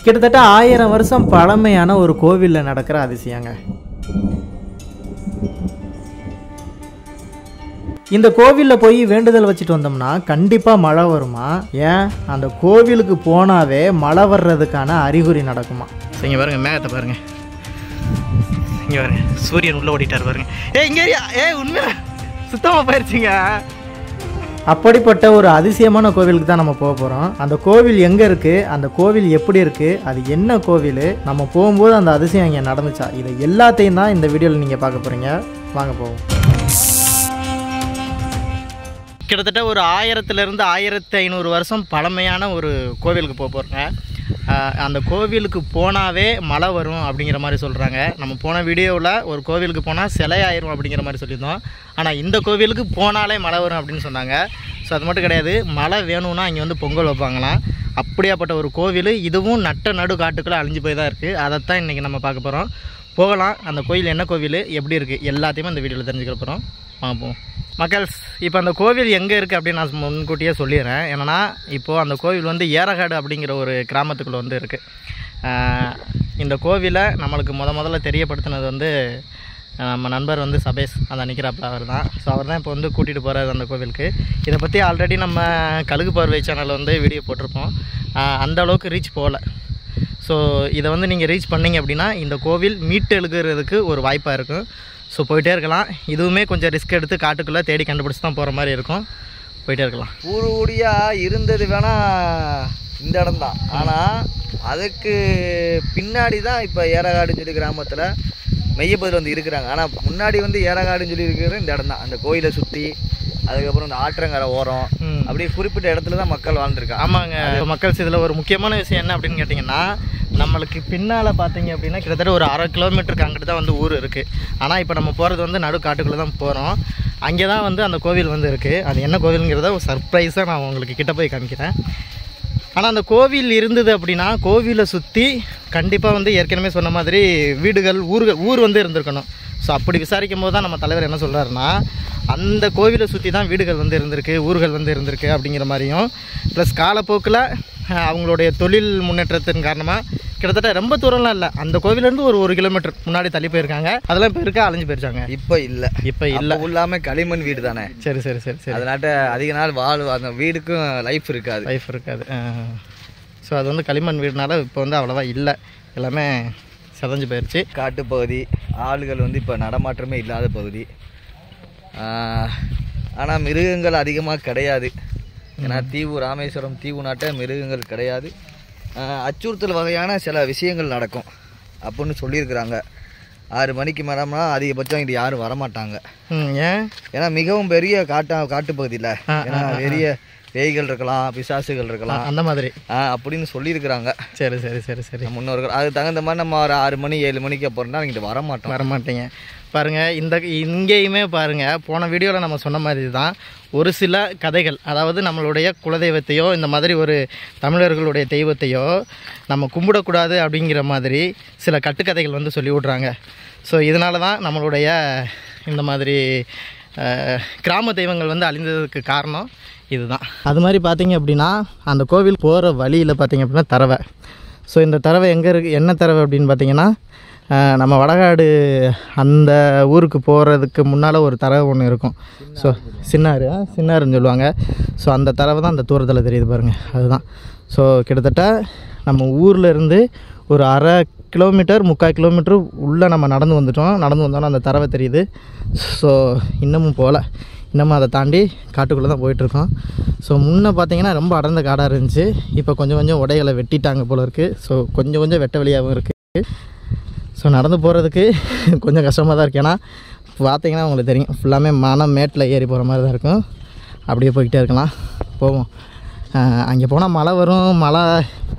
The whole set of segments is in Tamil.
கிட்டத்தட்ட 1000 வருஷம் பழமையான ஒரு கோவிலில் நடக்கிற அதிசயங்க. இந்த கோவிலில் போய் வேண்டுதல் வச்சுட்டு வந்தோம்னா கண்டிப்பாக மழை வருமா? ஏன் அந்த கோவிலுக்கு போனாவே மழை வர்றதுக்கான அறிகுறி நடக்குமா? இங்கே பாருங்க, மேகத்தை பாருங்க, இங்கே பாருங்க, சூரியன் உள்ள ஓடிட்டார் பாருங்க. இங்கே உண்மையா சுத்தமாக போயிடுச்சுங்க. அப்படிப்பட்ட ஒரு அதிசயமான கோவிலுக்கு தான் நம்ம போக போகிறோம். அந்த கோவில் எங்கே இருக்குது, அந்த கோவில் எப்படி இருக்குது, அது என்ன கோவில், நம்ம போகும்போது அந்த அதிசயம் இங்கே நடந்துச்சா, இதை எல்லாத்தையும் தான் இந்த வீடியோவில் நீங்கள் பார்க்க போகிறீங்க. வாங்க போவோம். கிட்டத்தட்ட ஒரு 1000லேருந்து 1500 வருஷம் பழமையான ஒரு கோவிலுக்கு போக போகிறோங்க. அந்த கோவிலுக்கு போனாவே மழை வரும் அப்படிங்கிற மாதிரி சொல்கிறாங்க. நம்ம போன வீடியோவில் ஒரு கோவிலுக்கு போனால் சிலை ஆயிரும் அப்படிங்கிற மாதிரி சொல்லியிருந்தோம். ஆனால் இந்த கோவிலுக்கு போனாலே மழை வரும் அப்படின்னு சொன்னாங்க. ஸோ அது மட்டும் கிடையாது, மழை வேணும்னா இங்கே வந்து பொங்கல் வைப்பாங்களாம். அப்படியாப்பட்ட ஒரு கோவில். இதுவும் நடு காட்டுக்குள்ளே அழிஞ்சு போய் தான் இருக்குது. அதைத்தான் இன்றைக்கி நம்ம பார்க்க போகிறோம். போகலாம். அந்த கோவில் என்ன கோவில், எப்படி இருக்குது, எல்லாத்தையுமே அந்த வீடியோவில் தெரிஞ்சுக்க போகிறோம். பார்ப்போம் மக்கள்ஸ். இப்போ அந்த கோவில் எங்கே இருக்குது அப்படின்னு நான் முன்கூட்டியே சொல்லிடுறேன். ஏன்னா இப்போது அந்த கோவில் வந்து ஏரகாடு அப்படிங்கிற ஒரு கிராமத்துக்குள்ளே வந்து இருக்குது. இந்த கோவிலை நம்மளுக்கு முதல்ல தெரியப்படுத்தினது வந்து நம்ம நண்பர் வந்து சபேஷ், அந்த நிற்கிறாப்புல அவர் தான். ஸோ அவர் தான் இப்போ வந்து கூட்டிகிட்டு போகிறாரு அந்த கோவிலுக்கு. இதை பற்றி ஆல்ரெடி நம்ம கழுகு பார்வை சேனலில் வந்து வீடியோ போட்டிருப்போம். அந்த அளவுக்கு ரீச் போகலை. ஸோ இதை வந்து நீங்கள் ரீச் பண்ணிங்க அப்படின்னா இந்த கோவில் மீட்டு எழுகிறதுக்கு ஒரு வாய்ப்பாக இருக்கும். ஸோ போயிட்டே இருக்கலாம். இதுவுமே கொஞ்சம் ரிஸ்க் எடுத்து காட்டுக்குள்ளே தேடி கண்டுபிடிச்சி தான் போகிற மாதிரி இருக்கும். போயிட்டே இருக்கலாம். ஊருடியாக இருந்தது வேணால் இந்த இடம் தான். ஆனால் அதுக்கு பின்னாடி தான் இப்போ ஏரகாடுன்னு சொல்லி கிராமத்தில் மெய்யப்பதில் வந்து இருக்கிறாங்க. ஆனால் முன்னாடி வந்து ஏரகாடுன்னு சொல்லி இருக்கிற இந்த இடம் தான். அந்த கோயிலை சுற்றி, அதுக்கப்புறம் இந்த ஆற்றங்கரை ஓரம், அப்படியே குறிப்பிட்ட இடத்துல தான் மக்கள் வாழ்ந்துருக்காங்க. ஆமாங்க மக்கள். இதில் ஒரு முக்கியமான விஷயம் என்ன அப்படின்னு கேட்டிங்கன்னா, நம்மளுக்கு பின்னால் பார்த்தீங்க அப்படின்னா கிட்டத்தட்ட ஒரு 1/2 கிலோமீட்டருக்கு அங்கிட்டு தான் வந்து ஊர் இருக்குது. ஆனால் இப்போ நம்ம போகிறது வந்து நடு காட்டுக்குள்ளே தான் போகிறோம். அங்கே தான் வந்து அந்த கோவில் வந்து இருக்குது. அது என்ன கோவிலுங்கிறத ஒரு சர்ப்ரைஸாக நான் உங்களுக்கு கிட்ட போய் காமிக்கிறேன். ஆனால் அந்த கோவில் இருந்தது அப்படின்னா கோவிலை சுற்றி கண்டிப்பாக வந்து ஏற்கனவே சொன்ன மாதிரி வீடுகள், ஊர் வந்து இருந்திருக்கணும். ஸோ அப்படி விசாரிக்கும் போது தான் நம்ம தலைவர் என்ன சொல்கிறாருன்னா, அந்த கோவிலை சுற்றி தான் வீடுகள் வந்து இருந்திருக்கு, ஊர்கள் வந்து இருந்திருக்கு அப்படிங்கிற மாதிரியும், ப்ளஸ் காலப்போக்கில் அவங்களுடைய தொழில் முன்னேற்றத்தின் காரணமாக கிட்டத்தட்ட ரொம்ப தூரம்லாம் இல்லை, அந்த கோவிலேருந்து ஒரு 1 கிலோமீட்டர் முன்னாடி தள்ளி போயிருக்காங்க. அதெல்லாம் இப்போ இருக்கா, அழிஞ்சு போயிருச்சாங்க. இப்போ இல்லை, இப்போ இல்லை. இல்லாமல் களிமண் வீடு தானே. சரி சரி சரி சரி. அதனால அதிக நாள் அந்த வீடுக்கும் லைஃப் இருக்காது. ஸோ அது வந்து களிமண் வீடுனால இப்போ வந்து அவ்வளோவா இல்லை, எல்லாமே செதஞ்சு போயிடுச்சு. காட்டுப்பகுதி, ஆளுகள் வந்து இப்போ நடமாற்றமே இல்லாத பகுதி. ஆனால் மிருகங்கள் அதிகமாக கிடையாது. ஏன்னா ராமேஸ்வரம் தீவு நாட்டை மிருகங்கள் கிடையாது. அச்சுறுத்தல் வகையான சில விஷயங்கள் நடக்கும் அப்படின்னு சொல்லியிருக்கிறாங்க. 6 மணிக்கு மேலம்னா அதிகபட்சம் இது யாரும் வரமாட்டாங்க. ஏன்னா மிகவும் பெரிய காட்டுப்பகுதியில் ஏன்னா பெரிய பேய்கள் இருக்கலாம், பிசாசுகள் இருக்கலாம், அந்த மாதிரி அப்படின்னு சொல்லியிருக்கிறாங்க. சரி சரி சரி சரி. முன்னோர்கள் அது தகுந்த மாதிரி நம்ம ஒரு 6 மணி 7 மணிக்கு அப்புறம் தான் இங்கிட்டு வரமாட்டீங்க. பாருங்கள், இங்கேயுமே பாருங்கள், போன வீடியோவில் நம்ம சொன்ன மாதிரி தான் ஒரு சில கதைகள், அதாவது நம்மளுடைய குலதெய்வத்தையோ இந்த மாதிரி ஒரு தமிழர்களுடைய தெய்வத்தையோ நம்ம கும்பிடக்கூடாது அப்படிங்கிற மாதிரி சில கட்டுக்கதைகள் வந்து சொல்லி விட்றாங்க. ஸோ இதனால தான் நம்மளுடைய இந்த மாதிரி கிராம தெய்வங்கள் வந்து அழிந்ததுக்கு காரணம் இதுதான். அது மாதிரி பார்த்திங்க அப்படின்னா அந்த கோவில் போகிற வழியில் பார்த்திங்க அப்படின்னா தரவை. ஸோ இந்த தரவை எங்கே இருக்குது, என்ன தரவை அப்படின்னு பார்த்திங்கன்னா, நம்ம வடகாடு அந்த ஊருக்கு போகிறதுக்கு முன்னால் ஒரு தரவை ஒன்று இருக்கும். ஸோ சின்னாருன்னு சொல்லுவாங்க. ஸோ அந்த தரவை தான் அந்த தூரத்தில் தெரியுது பாருங்கள், அதுதான். ஸோ கிட்டத்தட்ட நம்ம ஊரில் இருந்து ஒரு 1/2 கிலோமீட்டர் 3/4 கிலோமீட்டர் உள்ளே நம்ம நடந்து வந்தோன்னா அந்த தரவை தெரியுது. ஸோ இன்னமும் போகல, இன்னமும் அதை தாண்டி காட்டுக்குள்ளே தான் போயிட்டுருக்கோம். ஸோ முன்னே பார்த்திங்கன்னா ரொம்ப அடர்ந்த காடாக இருந்துச்சு. இப்போ கொஞ்சம் உடைகளை வெட்டிட்டாங்க போல் இருக்குது. ஸோ கொஞ்சம் வெட்ட வெளியாகவும் இருக்குது. ஸோ நடந்து போகிறதுக்கு கொஞ்சம் கஷ்டமாக தான் இருக்குது. ஏன்னா பார்த்திங்கன்னா உங்களுக்கு தெரியும், ஃபுல்லாமே மேட்டில் ஏறி போகிற மாதிரி தான் இருக்கும். அப்படியே போய்கிட்டே இருக்கலாம். போவோம். அங்கே போனால் மழை வரும். மழை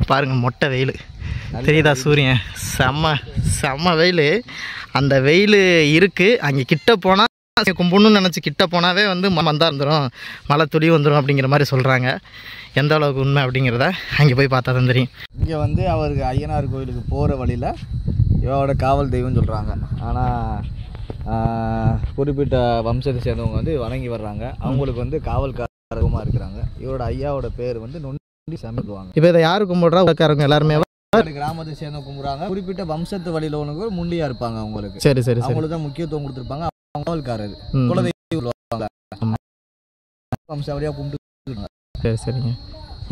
பாருங்கள், மொட்டை வெயில் தெரியுதா, சூரியன் செம்ம வெயில். அந்த வெயில் இருக்குது. அங்கே கிட்ட போனால் கும்பிடணும்னு நினச்சி கிட்ட போனாவே வந்து மந்தா இருந்துடும், மழை துளி வந்துடும் அப்படிங்கிற மாதிரி சொல்கிறாங்க. எந்த அளவுக்கு உண்மை அப்படிங்கிறத அங்கே போய் பார்த்தா தான் தெரியும். இங்கே வந்து அவருக்கு ஐயனார் கோயிலுக்கு போகிற வழியில் இவரோட காவல் தெய்வம்னு சொல்கிறாங்க. ஆனால் குறிப்பிட்ட வம்சத்தை சேர்ந்தவங்க வந்து வணங்கி வர்றாங்க. அவங்களுக்கு வந்து காவல்காரமாக இருக்கிறாங்க. இவரோட ஐயாவோட பேர் வந்து நொண்டி சமைக்குவாங்க. இப்போ இதை யாரு கும்பிட்றா? உலக்காரங்க எல்லாருமே கிராமத்தை சேர்ந்த கும்பிடுறாங்க. குறிப்பிட்ட வம்சத்து வழியில் ஒன்று முண்டியா இருப்பாங்க. அவங்களுக்கு சரி சரி சரி அவங்களுக்கு தான் முக்கியத்துவம் கொடுத்துருப்பாங்க. அவங்களுக்காரரு குலதெய்வம் வம்சாவளியாக கும்பிட்டு. சரி சரிங்க.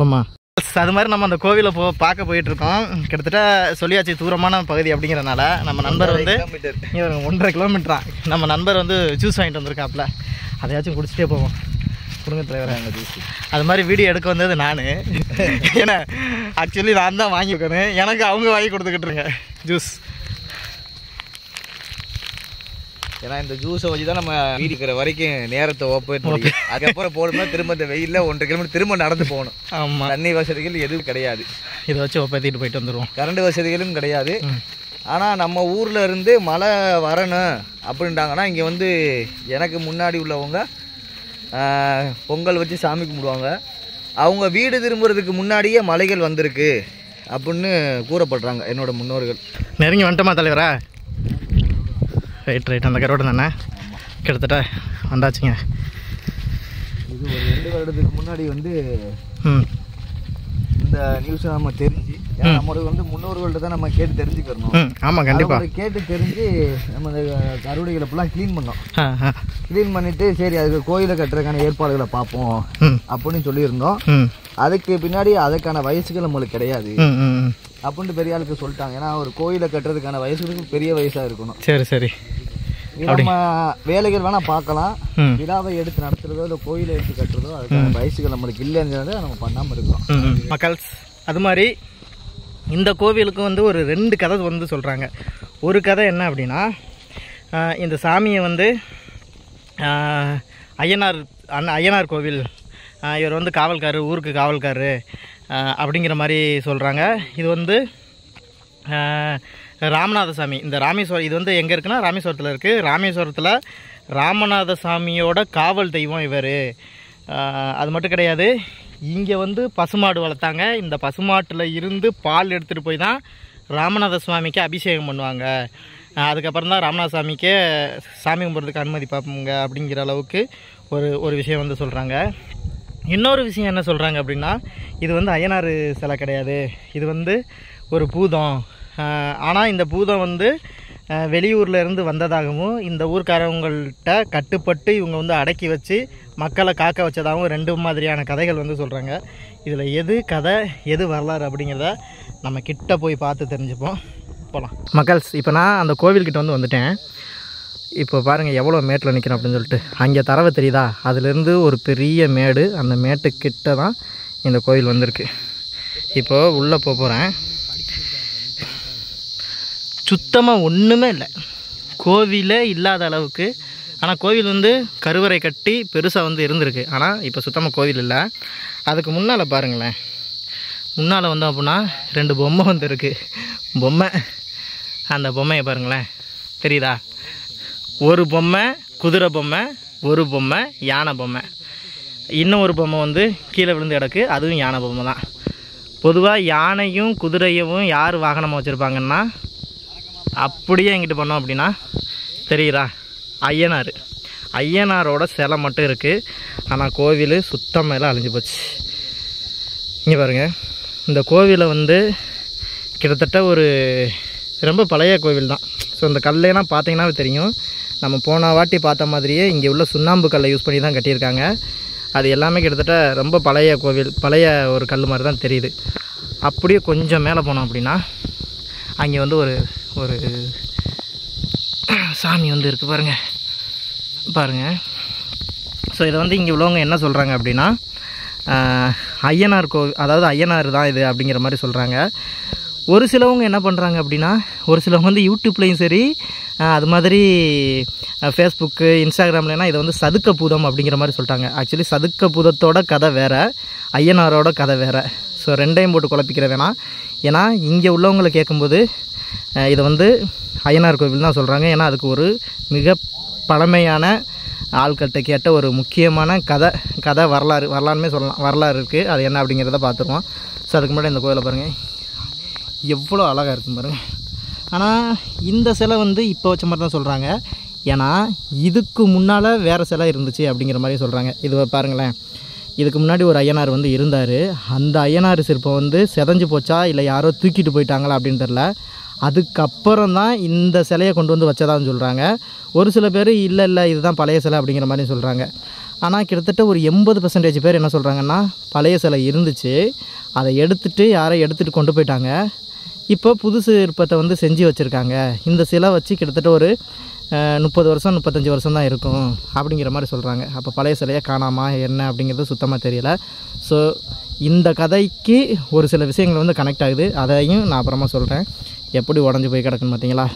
ஆமா, அது மாதிரி நம்ம அந்த கோவிலை பார்க்க போயிட்டு இருக்கோம். கிட்டத்தட்ட சொல்லியாச்சு தூரமான பகுதி அப்படிங்கிறதுனால நம்ம நண்பர் வந்து 1.5 கிலோமீட்டரா நம்ம நண்பர் வந்து ஜூஸ் வாங்கிட்டு வந்திருக்காப்புல. அதையாச்சும் குடிச்சிட்டே போவோம். கொடுங்க தலைவராங்க ஜூஸ். அது மாதிரி வீடியோ எடுக்க வந்தது நான். ஏன்னா ஆக்சுவலி நான் தான் வாங்கி வைக்கணும், எனக்கு அவங்க வாங்கி கொடுத்துக்கிட்டு இருங்க ஜூஸ். ஏன்னா இந்த ஜூஸை வச்சு தான் நம்ம வீடு இருக்கிற வரைக்கும் நேரத்தை ஓப்பன் பண்ணி அதுக்கப்புறம் போகணும்னா திரும்ப இந்த வெயிலில் 1.5 கிலோமீட்டர் திரும்ப நடந்து போகணும். ஆமாம், தண்ணி வசதிகள் எதுவும் கிடையாது. இதை வச்சு ஒப்பேற்றிட்டு போயிட்டு வந்துடுவோம். கரண்ட் வசதிகளும் கிடையாது. ஆனால் நம்ம ஊரில் இருந்து மழை வரணும் அப்படின்ட்டாங்கன்னா இங்கே வந்து எனக்கு முன்னாடி உள்ளவங்க பொங்கல் வச்சு சாமி கும்பிடுவாங்க. அவங்க வீடு திரும்புறதுக்கு முன்னாடியே மலைகள் வந்திருக்கு அப்படின்னு கூறப்படுறாங்க என்னோட முன்னோர்கள். நெருங்கி வந்துட்டோமா தலைவரா? ரைட் அந்த கரோடு தானே கிட்டத்தட்ட வந்தாச்சுங்க. இது ஒரு 2 வருடத்துக்கு முன்னாடி வந்து இந்த நியூஸை நம்ம தெரிஞ்சு, ஏன்னா நம்மளுக்கு வந்து முன்னோர்கள்ட்ட தான் நம்ம கேட்டு தெரிஞ்சுக்கணும். ஆமாம், கண்டிப்பாக கேட்டு தெரிஞ்சு நம்ம இந்த கருவடைகளை ஃபுல்லாக க்ளீன் பண்ணோம். க்ளீன் பண்ணிவிட்டு சரி அதுக்கு கோயிலை கட்டுறதுக்கான ஏற்பாடுகளை பார்ப்போம் அப்படின்னு சொல்லியிருந்தோம். அதுக்கு பின்னாடி அதுக்கான வயசுகள் நம்மளுக்கு கிடையாது அப்படின்ட்டு பெரிய ஆளுக்கு சொல்லிட்டாங்க. ஏன்னா ஒரு கோயிலை கட்டுறதுக்கான வயசுகளுக்கு பெரிய வயசாக இருக்கணும். சரி சரி, நம்ம வேலைகள் வேணால் பார்க்கலாம். விழாவை எடுத்து நடத்துறதோ இல்லை கோயிலை எடுத்து கட்டுறதோ அதுக்கான வயசுகள் நம்மளுக்கு இல்லைங்கிறத நம்ம பண்ணாமல் இருக்கோம் மக்கள். அது மாதிரி இந்த கோவிலுக்கு வந்து ஒரு 2 கதை வந்து சொல்கிறாங்க. ஒரு கதை என்ன அப்படின்னா, இந்த சாமியை வந்து ஐயனார் கோவில், இவர் வந்து காவல்காரு, ஊருக்கு காவல்காரு அப்படிங்கிற மாதிரி சொல்கிறாங்க. இது வந்து ராமநாதசாமி, இந்த ராமேஸ்வரம், இது வந்து எங்கே இருக்குன்னா ராமேஸ்வரத்தில் இருக்குது. ராமேஸ்வரத்தில் ராமநாதசாமியோட காவல் தெய்வம் இவர். அது மட்டும் கிடையாது, இங்கே வந்து பசுமாடு வளர்த்தாங்க. இந்த பசுமாட்டில் இருந்து பால் எடுத்துகிட்டு போய் தான் ராமநாத சுவாமிக்கு அபிஷேகம் பண்ணுவாங்க. அதுக்கப்புறம் தான் ராமநாதசாமிக்கே சாமி கும்பிட்றதுக்கு அனுமதி பார்ப்போங்க அப்படிங்கிற அளவுக்கு ஒரு விஷயம் வந்து சொல்கிறாங்க. இன்னொரு விஷயம் என்ன சொல்கிறாங்க அப்படின்னா, இது வந்து ஐயனார் சிலை கிடையாது, இது வந்து ஒரு பூதம். ஆனால் இந்த பூதம் வந்து வெளியூரில் இருந்து வந்ததாகவும் இந்த ஊர்க்காரவங்கள்ட்ட கட்டுப்பட்டு இவங்க வந்து அடக்கி வச்சு மக்களை காக்க வச்சதாகவும் 2 மாதிரியான கதைகள் வந்து சொல்கிறாங்க. இதில் எது கதை எது வரலாறு அப்படிங்கிறத நம்ம கிட்ட போய் பார்த்து தெரிஞ்சுப்போம். போகலாம் மக்கள்ஸ். இப்போ நான் அந்த கோவில்கிட்ட வந்துட்டேன். இப்போ பாருங்கள் எவ்வளோ மேட்டில் நிற்கிறேன் அப்படின்னு சொல்லிட்டு. அங்கே தரவை தெரியுதா? அதுலேருந்து ஒரு பெரிய மேடு, அந்த மேட்டுக்கிட்ட தான் இந்த கோவில் வந்திருக்கு. இப்போது உள்ளே போகிறேன். சுத்தமாக ஒன்றுமே இல்லை, கோவிலே இல்லாத அளவுக்கு. ஆனால் கோவில் வந்து கருவறை கட்டி பெருசாக வந்து இருந்திருக்கு. ஆனால் இப்போ சுத்தமாக கோவில் இல்லை. அதுக்கு முன்னால் பாருங்களேன், முன்னால் வந்தோம் அப்படின்னா 2 பொம்மை வந்து இருக்குது. பொம்மை, அந்த பொம்மையை பாருங்களேன், தெரியுதா? ஒரு பொம்மை குதிரை பொம்மை, ஒரு பொம்மை யானை பொம்மை, இன்னும் ஒரு பொம்மை வந்து கீழே விழுந்து கிடக்கு, அதுவும் யானை பொம்மை தான். பொதுவாக யானையும் குதிரையவும் யார் வாகனமாக வச்சுருப்பாங்கன்னா, அப்படியே எங்கிட்ட பண்ணோம் அப்படின்னா தெரியுதா, ஐயனாரோட சிலை மட்டும் இருக்குது. ஆனால் கோவில் சுத்தமாக அழிஞ்சு போச்சு. இங்கே பாருங்கள், இந்த கோவிலை வந்து கிட்டத்தட்ட ஒரு ரொம்ப பழைய கோவில் தான். ஸோ இந்த கல்லையெல்லாம் பார்த்தீங்கன்னா தெரியும், நம்ம போன வாட்டி பார்த்த மாதிரியே இங்கே உள்ள சுண்ணாம்பு கல்லை யூஸ் பண்ணி தான் கட்டியிருக்காங்க. அது எல்லாமே கிட்டத்தட்ட ரொம்ப பழைய கோவில், பழைய ஒரு கல் மாதிரி தான் தெரியுது. அப்படியே கொஞ்சம் மேலே போனோம் அப்படின்னா அங்கே வந்து ஒரு சாமி வந்து இருக்குது பாருங்கள். ஸோ இதை வந்து இங்கே உள்ளவங்க என்ன சொல்கிறாங்க அப்படின்னா, ஐயனார் கோவில், அதாவது ஐயனார் தான் இது அப்படிங்கிற மாதிரி சொல்கிறாங்க. ஒரு சிலவங்க என்ன பண்ணுறாங்க அப்படின்னா, ஒரு சிலவங்க வந்து யூடியூப்லேயும் சரி, அது மாதிரி ஃபேஸ்புக்கு இன்ஸ்டாகிராம்லாம் இதை வந்து சதுக்க பூதம் அப்படிங்கிற மாதிரி சொல்லிட்டாங்க. ஆக்சுவலி சதுக்க பூதத்தோட கதை வேறு, ஐயனாரோட கதை வேறு. ஸோ 2ஐயும் போட்டு குழப்பிக்கிற வேணாம். ஏன்னா இங்கே உள்ளவங்களை கேட்கும்போது இதை வந்து ஐயனார் கோவில் தான் சொல்கிறாங்க. ஏன்னா அதுக்கு ஒரு மிக பழமையான ஆட்கள்கிட்ட கேட்ட ஒரு முக்கியமான கதை வரலாறுமே சொல்லலாம், வரலாறு இருக்குது. அது என்ன அப்படிங்கிறத பார்த்துருவோம். ஸோ அதுக்கு முன்னாடி இந்த கோயிலை பாருங்கள், எவ்வளோ அழகாக இருக்கும் பாருங்கள். ஆனால் இந்த சிலை வந்து இப்போ வச்ச மாதிரி தான் சொல்கிறாங்க. ஏன்னா இதுக்கு முன்னால் வேறு சிலை இருந்துச்சு அப்படிங்கிற மாதிரி சொல்கிறாங்க. இது பாருங்களேன், இதுக்கு முன்னாடி ஒரு ஐயனார் வந்து இருந்தார். அந்த ஐயனார் சிற்பம் வந்து செதஞ்சு போச்சா இல்லை யாரோ தூக்கிட்டு போயிட்டாங்களா அப்படின்னு தெரில. அதுக்கப்புறம் தான் இந்த சிலையை கொண்டு வந்து வச்சதான்னு சொல்கிறாங்க. ஒரு சில பேர் இல்லை இதுதான் பழைய சிலை அப்படிங்கிற மாதிரி சொல்கிறாங்க. ஆனால் கிட்டத்தட்ட ஒரு 80% பேர் என்ன சொல்கிறாங்கன்னா பழைய சிலை இருந்துச்சு, அதை எடுத்துகிட்டு யாரை எடுத்துகிட்டு கொண்டு போயிட்டாங்க, இப்போ புது சிற்பத்தை வந்து செஞ்சு வச்சுருக்காங்க, இந்த சிலை வச்சு கிட்டத்தட்ட ஒரு 30 வருஷம் 35 வருஷம் தான் இருக்கும் அப்படிங்கிற மாதிரி சொல்கிறாங்க. அப்போ பழைய சிலையை காணாமா என்ன அப்படிங்கிறது சுத்தமாக தெரியல. ஸோ இந்த கதைக்கு ஒரு சில விஷயங்கள் வந்து கனெக்ட் ஆகுது, அதையும் நான் அப்புறமா சொல்கிறேன். எப்படி உடஞ்சி போய் கிடக்குன்னு பார்த்தீங்களா?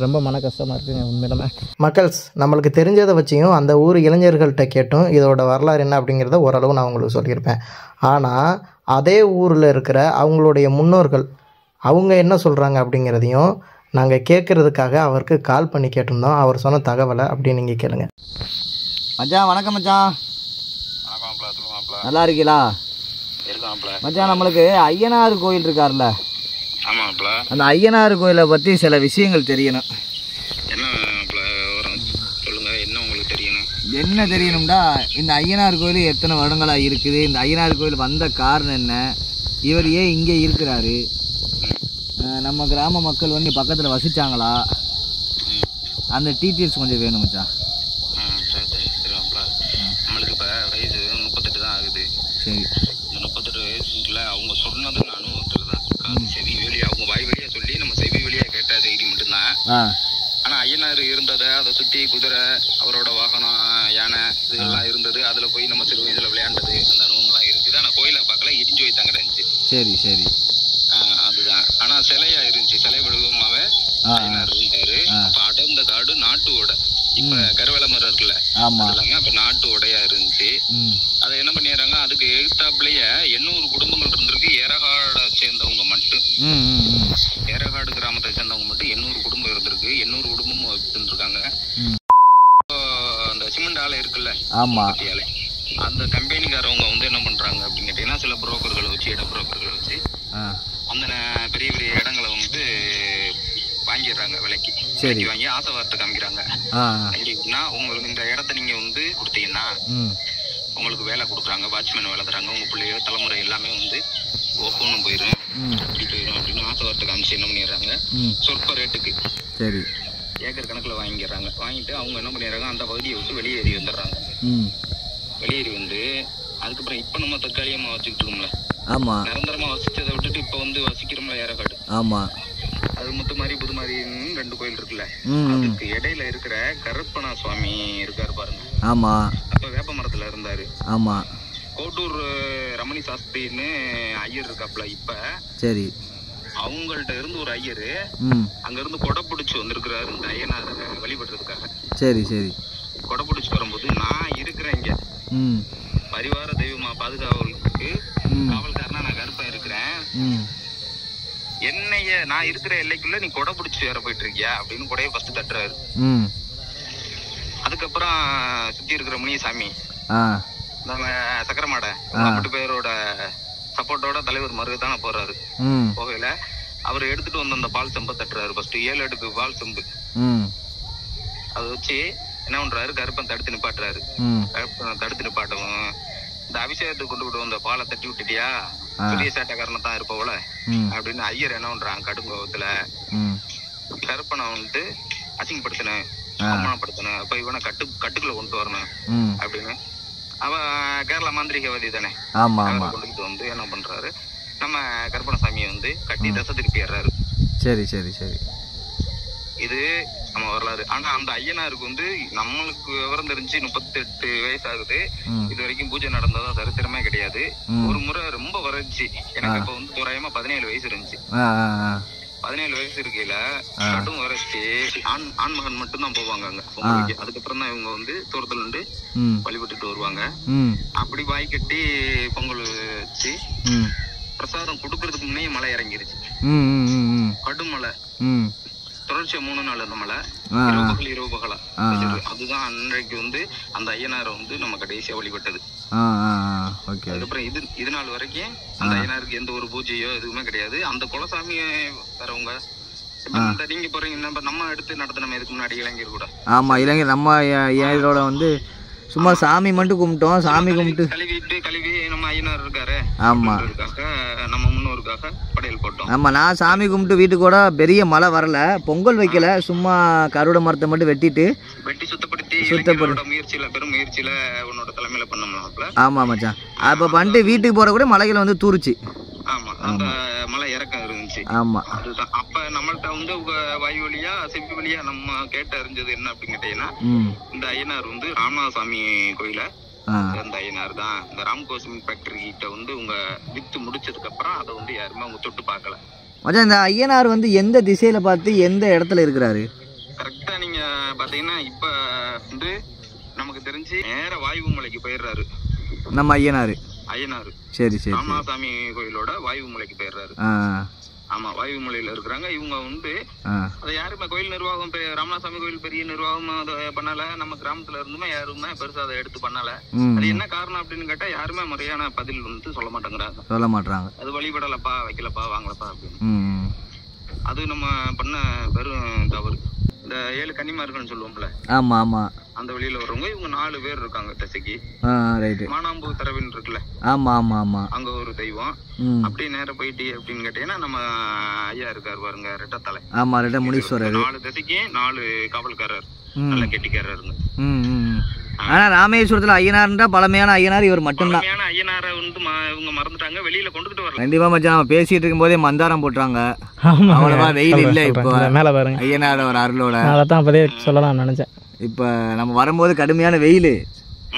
ரொம்ப மன கஷ்டமாக இருக்குங்க உண்மையிலுமே. மக்கள்ஸ், நம்மளுக்கு தெரிஞ்சதை வச்சியும் அந்த ஊர் இளைஞர்கள்ட்ட கேட்டும் இதோட வரலாறு என்ன அப்படிங்கிறத ஓரளவு நான் உங்களுக்கு சொல்லியிருப்பேன். ஆனால் அதே ஊரில் இருக்கிற அவங்களுடைய முன்னோர்கள் அவங்க என்ன சொல்கிறாங்க அப்படிங்கிறதையும் நாங்கள் கேட்குறதுக்காக அவருக்கு கால் பண்ணி கேட்டிருந்தோம். அவர் சொன்ன தகவலை அப்படின்னு நீங்கள் கேளுங்க. மச்சான் வணக்கம் மச்சான். நல்லா இருக்கீங்களா? மச்சான், நம்மளுக்கு ஐயனார் கோயில் இருக்கார்ல, அந்த ஐயனார் கோயிலை பற்றி சில விஷயங்கள் தெரியணும். என்ன தெரியணும்டா, இந்த ஐயனார் கோயில் எத்தனை வருடங்களாக இருக்குது, இந்த ஐயனார் கோயில் வந்த காரணம் என்ன, இவர் ஏன் இங்கே இருக்கிறாரு, நம்ம கிராம மக்கள் வந்து பக்கத்தில் வசிச்சாங்களா, அந்த டீட்டெயில்ஸ் கொஞ்சம் வேணும் மச்சான். நம்மளுக்கு இப்போ வயசு 38 தான் ஆகுது. சரி, இந்த 38 வயசுல அவங்க சொன்னது அனுபவத்தில் தான், செவி வெளியே அவங்க வாய் வெளியே சொல்லி நம்ம செவி வெளியே கேட்ட செய்தி மட்டும்தான். ஆனால் ஐயனார் இருந்ததை அதை சுற்றி குதிரை, அவரோட வாகனம், யானை இதெல்லாம் இருந்தது. அதில் போய் நம்ம சிறு வயதில் விளையாண்டது அந்த அனுபவம்லாம் இருக்குது. ஆனால் கோயிலை பார்க்கல, இடிஞ்சு வைத்தாங்க இருந்துச்சு. சரி சரி, அதுதான். ஆனால் சிலையா இருந்துச்சு, சிலை வடிவமாவே ஐயனார் இருந்தாரு. அப்போ அடர்ந்த காடு நாட்டோட, இப்ப கருவேல மரம் இருக்குல்ல, எல்லாமே அப்ப நாட்டு உடையா இருந்துச்சு. அதை என்ன பண்ணிடுறாங்க, அதுக்கு எதிர்த்தாப்புலயே 800 குடும்பங்கள் இருந்திருக்கு. ஏரகாடை சேர்ந்தவங்க மட்டும், ஏரகாடு கிராமத்தை சேர்ந்தவங்க மட்டும் 800 குடும்பம் இருந்திருக்கு. 800 குடும்பமும் இருக்காங்க. அந்த சிமெண்ட் ஆலை இருக்குல்ல, ஆலை, அந்த கம்பெனிக்காரவங்க வந்து என்ன பண்றாங்க அப்படின்னு கேட்டீங்கன்னா, சில புரோக்கர்களை வச்சு, இட புரோக்கர்களை வச்சு அந்த பெரிய பெரிய இடங்களை வந்து வாங்கிடுறாங்க விலைக்கு. வாங்கி ஆசை வார்த்தை காமிக்கிறாங்க. உங்களுக்கு இந்த இடத்த நீங்க வந்து கொடுத்தீங்கன்னா உங்களுக்கு வேலை கொடுக்குறாங்க, வாட்ச்மேன் வேலை தராங்க, உங்க பிள்ளைய தலைமுறை எல்லாமே வந்து ஓப்பன்னு போயிடும், அப்படி போயிடும் அப்படின்னு ஆசை வார்த்தை காமிச்சு என்ன பண்ணிடுறாங்க, சொற்ப ரேட்டுக்கு சரி ஏக்கர் கணக்குல வாங்கிடுறாங்க. வாங்கிட்டு அவங்க என்ன பண்ணிடுறாங்க, அந்த பகுதியை விட்டு வெளியேறி வந்துடுறாங்க. வெளியேறி வந்து அதுக்கப்புறம் இப்ப நம்ம தற்காலிகமா வச்சுக்கிட்டு இருக்கோம்ல, நிரந்தரமா வசிச்சதை விட்டுட்டு இப்ப வந்து வசிக்கிறோம்ல ஏரகாடு. அது முத்துமாரி புதுமாரின்னு 2 கோயில் இருக்குல்ல, அதுக்கு இடையில இருக்கிற கருப்பண சுவாமி இருக்காரு பாருங்க. அப்ப வேப்ப மரத்துல இருந்தாரு. கோட்டூர் ரமணி சாஸ்திரின்னு ஐயர் இருக்காப்ல. இப்ப சரி, அவங்கள்ட்ட இருந்து ஒரு ஐயரு அங்க இருந்து கொடை பிடிச்சு வந்திருக்கிறாரு இந்த ஐயனார் வழிபடுறதுக்காக. சரி சரி, கொடை பிடிச்சு வரும்போது நான் இருக்கிறேன் இங்க, பரிவார தெய்வமா பாதுகாவலுக்கு காவல்காரனா நான் கருப்பா இருக்கிறேன், என்னைய நான் இருக்கிற எல்லைக்குள்ள நீ கொடை பிடிச்சி வேற போயிட்டு இருக்கியா அப்படின்னு கொடையை ஃபர்ஸ்ட் தட்டுறாரு. அதுக்கப்புறம் சுத்தி இருக்கிற முனியசாமி, சக்கரமாட 8 பேரோட சப்போர்ட்டோட தலைவர் மருகத்தான போறாரு. போகையில அவர் எடுத்துட்டு வந்த அந்த பால் செம்ப தட்டுறாரு. ஃபர்ஸ்ட் 7 அடுக்கு பால் செம்பு அதை வச்சு என்ன பண்றாரு, கருப்பன் தடுத்து நிப்பாட்டுறாரு. கருப்பன் தடுத்து நிப்பாட்டவும் இந்த அபிஷேகத்துக்கு கொண்டு விட்டு வந்த பாலை தட்டி விட்டுட்டியா, பெரிய சேட்டக்காரனை தான் இருப்பவள அப்படின்னு ஐயர் என்ன பண்றாங்க, கடும் கோபத்துல கருப்பனை வந்துட்டு அசிங்கப்படுத்தினேன், அவமானப்படுத்தினேன், அப்ப இவனை கட்டுக்குள்ள கொண்டு வரணும் அப்படின்னு அவன் கேரளா மாந்திரிகவாதி தானே, கொண்டுகிட்டு வந்து என்ன பண்றாரு, நம்ம கருப்பணசாமியை வந்து கட்டி தசை திருப்பிடுறாரு. சரி சரி சரி, இது நம்ம வரலாறு. ஆனா அந்த ஐயனாருக்கு வந்து நம்மளுக்கு விவரம் தெரிஞ்சு 38 வயசு ஆகுது. இது வரைக்கும் பூஜை நடந்ததா சரித்திரமே கிடையாது. ஒரு முறை ரொம்ப வறட்சி, எனக்கு இப்ப வந்து தோராயமா 17 வயசு இருந்துச்சு. 17 வயசு இருக்கையில கடும் வறட்சி, ஆண் மகன் மட்டும் தான் போவாங்க அங்க. அதுக்கப்புறம் தான் இவங்க வந்து தூரத்துல இருந்து வழிபட்டுட்டு வருவாங்க. அப்படி வாய் கட்டி பொங்கல் வச்சு பிரசாதம் கொடுக்கறதுக்கு முன்னே மழை இறங்கிருச்சு, கடும் மழை, தொடர்ச்சியா 3 நாள் அந்த மழை, இரவு பகலா. அதுதான் அன்றைக்கு வந்து அந்த ஐயனாரை வந்து நம்ம கடைசியா வழிபட்டது. அதுக்கப்புறம் இது நாள் வரைக்கும் அந்த ஐயனாருக்கு எந்த ஒரு பூஜையோ எதுவுமே கிடையாது. அந்த குலசாமிய வரவங்க நீங்க போறீங்க, நம்ம எடுத்து நடத்தினோம் இதுக்கு முன்னாடி இளைஞர் கூட. இளைஞர் நம்ம இதோட வந்து சும்மா சாமி மட்டும் கும்பிட்டோம். சாமி கும்பிட்டு கழுவி நம்ம ஐயனார் இருக்காரு. ஆமாம், நம்ம முன்னோருக்காக படையல் போட்டோம். ஆமாம். நான் சாமி கும்பிட்டு வீட்டுக்கு கூட பெரிய மழை வரல, பொங்கல் வைக்கல, சும்மா கருட மரத்தை மட்டும் வெட்டி சுத்தப்படுத்தி முயற்சியில பெரும் முயற்சியில உன்னோட தலைமையில பண்ணோம்ல. ஆமாம் மச்சான். அப்போ பண்ணிட்டு வீட்டுக்கு போகிற கூட மலைகள் வந்து தூருச்சு. ஆமா, அந்த மலை இறக்கம் இருந்துச்சு. ஆமா, அதுதான். அப்ப நம்மள்ட்ட வந்து வாயு வழியா செவி வழியா நம்ம கேட்டு அறிஞ்சது என்ன அப்படின்னு கேட்டீங்கன்னா, இந்த ஐயனார் வந்து ராமநாதசாமி கோயில அந்த ஐயனார் தான். இந்த ராம்கோஸ்மிக் ஃபேக்டரி கிட்ட வந்து உங்க வித்து முடிச்சதுக்கு அப்புறம் அதை வந்து யாருமே அவங்க தொட்டு பார்க்கல. மச்சான், இந்த ஐயனார் வந்து எந்த திசையில பார்த்து எந்த இடத்துல இருக்கிறாரு? கரெக்டா நீங்க பாத்தீங்கன்னா இப்ப வந்து நமக்கு தெரிஞ்சு நேர வாயு மலைக்கு போயிடுறாரு நம்ம ஐயனாரு. சரி சரி, ராமநாதசாமி கோயிலோட வாயு மலைக்கு போயிடுறாரு. ஆமா, வாயு மலையில இருக்கிறாங்க. இவங்க வந்து அதை யாருமே கோயில் நிர்வாகம், ராமநாதசாமி கோயில் பெரிய நிர்வாகம் அதை பண்ணல. நம்ம கிராமத்துல இருந்துமே யாருமே பெருசா அதை எடுத்து பண்ணல. அது என்ன காரணம் அப்படின்னு கேட்டா யாருமே முறையான பதில் வந்து சொல்ல மாட்டாங்க. அது வழிபடலப்பா, வைக்கலப்பா, வாங்கலப்பா அப்படின்னு. அது நம்ம பண்ண பெரும் தவறு. இந்த 7 கன்னிமார்கள்னு சொல்லுவோம்ல, ஆமா ஆமா, அந்த வழியில வரவங்க இவங்க 4 பேர் இருக்காங்க. தசைக்கு மானாம்பூ தரவின் இருக்குல்ல, ஆமா ஆமா ஆமா, அங்க ஒரு தெய்வம். அப்படியே நேரம் போயிட்டு அப்படின்னு கேட்டீங்கன்னா நம்ம ஐயா இருக்காரு பாருங்க, ரெட்டத்தலை. ஆமா, ரெட்ட முனீஸ்வரர். 4 தசைக்கு 4 காவல்காரர், நல்ல கெட்டிக்காரருங்க. ஆனா ராமேஸ்வரத்துல ஐயனார்ன்றா பழமையான ஐயனார் இவர் மட்டும்தான். ஐயனாரை வந்து இவங்க மறந்துட்டாங்க, வெளியில கொண்டுட்டு வரல. கண்டிப்பா மச்சான், நம்ம பேசிட்டு இருக்கும் போதே மந்தாரம் போட்டுறாங்க. அவ்வளவா வெயில் இல்ல இப்போ மேல பாருங்க, ஐயனார் ஒரு அருளோட. அதான் அப்பதே சொல்லலாம் நினைச்சேன். இப்ப நம்ம வரும்போது கடுமையான வெயில்,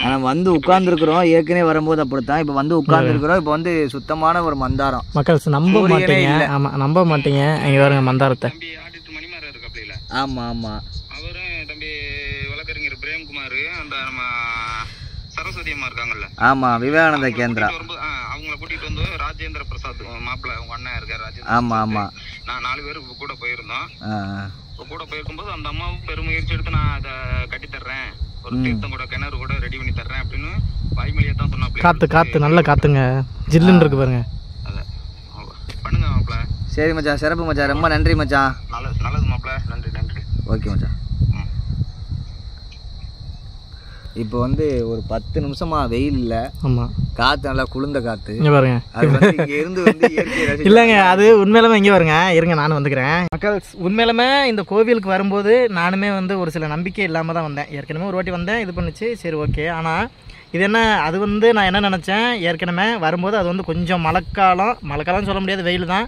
ஆனா வந்து உட்கார்ந்து இருக்கிறோம். ஏற்கனவே வரும்போது அப்படித்தான், இப்ப வந்து உட்கார்ந்து இருக்கிறோம். இப்ப வந்து சுத்தமான ஒரு மந்தாரம். மக்கள் நம்ப மாட்டீங்க. ஆமா, நம்ப மாட்டீங்க. இங்க பாருங்க மந்தாரத்தை. ஆமா ஆமா, அவரும் தம்பி வழக்கறிஞர் பிரேம்குமார், அந்த நம்ம சரஸ்வதி அம்மா இருக்காங்கல்ல, ஆமா, விவேகானந்த கேந்திரா, அவங்கள கூட்டிட்டு வந்து ராஜேந்திர பிரசாத் மாப்பிள்ள, அவங்க அண்ணன் இருக்காரு ராஜேந்திர. ஆமா ஆமா, நான் 4 பேர் கூட போயிருந்தோம். கூட போயிருக்கும்போது அந்த அம்மாவும் பெருமுயற்சி எடுத்து நான் அதை கட்டி தர்றேன், ஒரு தீர்த்தம் கூட கிணறு கூட ரெடி பண்ணி தர்றேன் அப்படின்னு வாய்மொழியை தான் சொன்னா. காத்து நல்ல காத்துங்க, ஜில்லுன்னு இருக்கு பாருங்க. அதை பண்ணுங்க மாப்பிள்ள. சரி மச்சான், சிறப்பு மச்சான், ரொம்ப நன்றி மச்சான். நல்லது மாப்பிள்ள, நன்றி. ஓகே மச்சான். இப்போ வந்து ஒரு 10 நிமிஷமா வெயில் இல்ல, ஆமா, காத்து நல்லா குளிர்ந்த காத்து. இங்க பாருங்க, அது வந்து இங்க இருந்து வந்து இயற்கை இல்லங்க, அது உண்மையிலுமே இங்க பாருங்க. இருங்க, நானும் வந்துக்கிறேன். மக்கள் உண்மையிலுமே இந்த கோவிலுக்கு வரும்போது நானுமே வந்து ஒரு சில நம்பிக்கை இல்லாம தான் வந்தேன். ஏற்கனவே ஒரு வாட்டி வந்தேன், இது பண்ணுச்சு, சரி ஓகே. ஆனா இது என்ன, அது வந்து நான் என்ன நினச்சேன், ஏற்கனவே வரும்போது அது வந்து கொஞ்சம் மழைக்காலம் சொல்ல முடியாது, வெயில் தான்,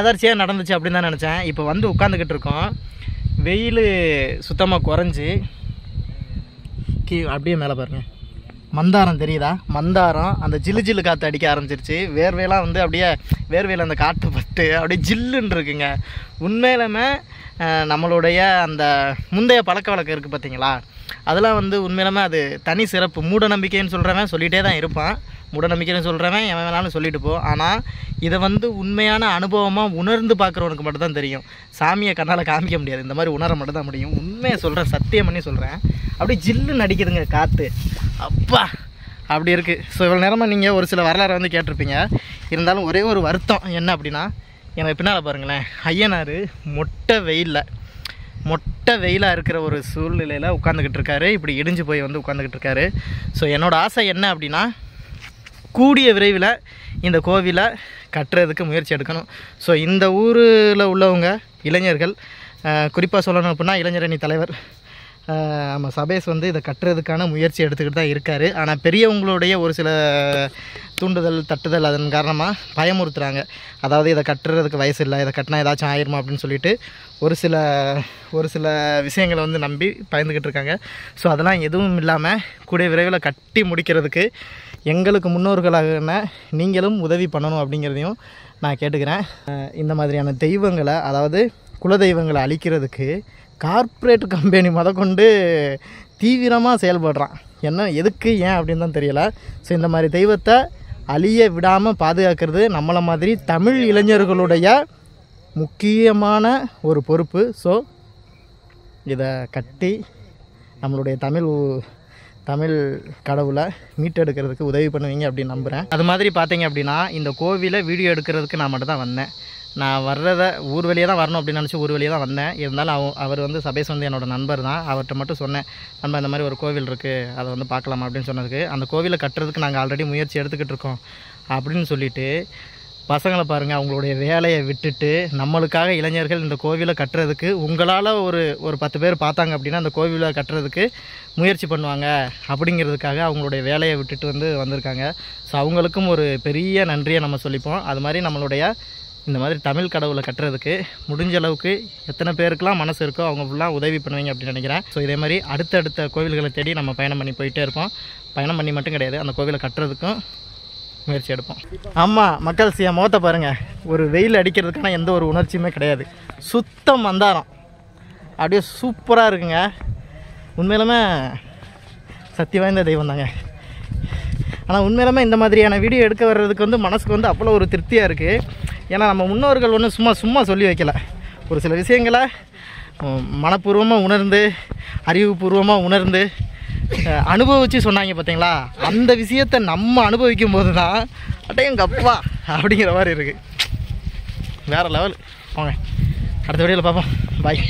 எதர்ச்சியாக நடந்துச்சு அப்படின்னு தான் நினச்சேன். இப்போ வந்து உட்காந்துக்கிட்டு இருக்கோம், வெயில் சுத்தமாக குறைஞ்சி அப்படியே மேலே பாருங்கள், மந்தாரம் தெரியுதா? மந்தாரம் அந்த ஜில்லு காற்று அடிக்க ஆரம்பிச்சிருச்சு. வேர்வையெல்லாம் வந்து அப்படியே வேர்வையில் அந்த காற்று பட்டு அப்படியே ஜில்லுன்னு இருக்குங்க. உண்மையிலுமே நம்மளுடைய அந்த முந்தைய பழக்க வழக்கம் இருக்குது பார்த்தீங்களா, அதெல்லாம் வந்து உண்மையிலுமே அது தனி சிறப்பு. மூட நம்பிக்கைன்னு சொல்கிறவன் சொல்லிகிட்டே தான் இருப்பான், மூட நம்பிக்கைன்னு சொல்கிறவன் எவன் வேணாலும் சொல்லிட்டு போ. ஆனால் இதை வந்து உண்மையான அனுபவமாக உணர்ந்து பார்க்குறவனுக்கு மட்டும்தான் தெரியும். சாமியை கண்ணால் காமிக்க முடியாது, இந்த மாதிரி உணர மட்டும்தான் முடியும். உண்மையை சொல்கிறேன், சத்தியம் பண்ணி சொல்கிறேன். அப்படியே ஜில்லுன்னு அடிக்குதுங்க காற்று, அப்பா அப்படி இருக்குது. ஸோ இவ்வளோ நேரமாக நீங்கள் ஒரு சில வரலாறை வந்து கேட்டிருப்பீங்க. இருந்தாலும் ஒரே ஒரு வருத்தம் என்ன அப்படின்னா, எனக்கு பின்னால் பாருங்களேன், ஐயனார் மொட்டை வெயிலாக இருக்கிற ஒரு சூழ்நிலையில் உட்காந்துக்கிட்டு இருக்காரு. இப்படி இடிஞ்சு போய் வந்து உட்காந்துக்கிட்டு இருக்காரு. ஸோ என்னோடய ஆசை என்ன அப்படின்னா, கூடிய விரைவில் இந்த கோவிலை கட்டுறதுக்கு முயற்சி எடுக்கணும். ஸோ இந்த ஊரில் உள்ளவங்க இளைஞர்கள், குறிப்பாக சொல்லணும் அப்படின்னா இளைஞரணி தலைவர் நம்ம சபேஷ் வந்து இதை கட்டுறதுக்கான முயற்சி எடுத்துக்கிட்டு தான் இருக்கார். ஆனால் பெரியவங்களுடைய ஒரு சில தூண்டுதல் தட்டுதல் அதன் காரணமாக பயமுறுத்துகிறாங்க. அதாவது இதை கட்டுறதுக்கு வயசு இல்லை, இதை கட்டினா ஏதாச்சும் ஆயிருமா அப்படின்னு சொல்லிட்டு ஒரு சில விஷயங்களை வந்து நம்பி பயந்துக்கிட்டு இருக்காங்க. ஸோ அதெல்லாம் எதுவும் இல்லாமல் கூடிய விரைவில் கட்டி முடிக்கிறதுக்கு எங்களுக்கு முன்னோர்களான நீங்களும் உதவி பண்ணணும் அப்படிங்கிறதையும் நான் கேட்டுக்கிறேன். இந்த மாதிரியான தெய்வங்களை, அதாவது குலதெய்வங்களை அழிக்கிறதுக்கு கார்ப்பரேட் கம்பெனி கொண்டு தீவிரமாக செயல்படுறான். எதுக்கு ஏன் அப்படின்னு தான் தெரியலை. ஸோ இந்த மாதிரி தெய்வத்தை அழிய விடாமல் பாதுகாக்கிறது நம்மளை மாதிரி தமிழ் இளைஞர்களுடைய முக்கியமான ஒரு பொறுப்பு. ஸோ இதை கட்டி நம்மளுடைய தமிழ் கடவுளை மீட்டெடுக்கிறதுக்கு உதவி பண்ணுவீங்க அப்படின்னு நம்புகிறேன். அது மாதிரி பார்த்தீங்க அப்படின்னா, இந்த கோவிலை வீடியோ எடுக்கிறதுக்கு நான் மட்டும் தான் வந்தேன். நான் வர்றதை ஊர் வழியாக தான் வரணும் அப்படின்னு நினச்சி ஊர் வழியாக தான் வந்தேன். இருந்தாலும் அவர் வந்து சபேஷ் வந்து என்னோடய நண்பர் தான். அவர்கிட்ட மட்டும் சொன்னேன், நண்பர் இந்த மாதிரி ஒரு கோவில் இருக்குது, அதை வந்து பார்க்கலாமா அப்படின்னு சொன்னதுக்கு, அந்த கோவிலை கட்டுறதுக்கு நாங்கள் ஆல்ரெடி முயற்சி எடுத்துக்கிட்டு இருக்கோம் அப்படின்னு சொல்லிவிட்டு பசங்களை பாருங்கள், அவங்களுடைய வேலையை விட்டுட்டு நம்மளுக்காக இளைஞர்கள் இந்த கோவிலை கட்டுறதுக்கு உங்களால் ஒரு 10 பேர் பார்த்தாங்க அப்படின்னா அந்த கோவிலை கட்டுறதுக்கு முயற்சி பண்ணுவாங்க அப்படிங்கிறதுக்காக அவங்களுடைய வேலையை விட்டுட்டு வந்திருக்காங்க. ஸோ அவங்களுக்கும் ஒரு பெரிய நன்றியை நம்ம சொல்லிப்போம். அது மாதிரி நம்மளுடைய இந்த மாதிரி தமிழ் கடவுளை கட்டுறதுக்கு முடிஞ்ச அளவுக்கு எத்தனை பேருக்கெலாம் மனசு இருக்கோ அவங்க ஃபுல்லாக உதவி பண்ணுவீங்க அப்படின்னு நினைக்கிறேன். ஸோ இதே மாதிரி அடுத்தடுத்த கோவில்களை தேடி நம்ம பயணம் பண்ணி போயிட்டே இருப்போம். பயணம் பண்ணி மட்டும் கிடையாது, அந்த கோவிலை கட்டுறதுக்கும் முயற்சி எடுப்போம். ஆமாம் மக்கள், என் முகத்தை பாருங்கள், ஒரு வெயில் அடிக்கிறதுக்கான எந்த ஒரு உணர்ச்சியுமே கிடையாது. சுத்தம் மந்தாரம், அப்படியே சூப்பராக இருக்குங்க. உண்மையிலுமே சக்தி வாய்ந்த தெய்வம் தாங்க. ஆனால் உண்மையிலுமே இந்த மாதிரியான வீடியோ எடுக்க வர்றதுக்கு மனசுக்கு அவ்வளோ ஒரு திருப்தியாக இருக்குது. ஏன்னா நம்ம முன்னோர்கள் ஒன்றும் சும்மா சொல்லி வைக்கல, ஒரு சில விஷயங்களை மனப்பூர்வமாக உணர்ந்து அறிவுபூர்வமாக உணர்ந்து அனுபவித்து சொன்னாங்க பார்த்தீங்களா. அந்த விஷயத்தை நம்ம அனுபவிக்கும் போது தான் அட்டையங்கப்பா அப்படிங்கிற மாதிரி இருக்குது. வேறு லெவல். போங்க, அடுத்த வீடியோவில் பார்ப்போம். பாய்.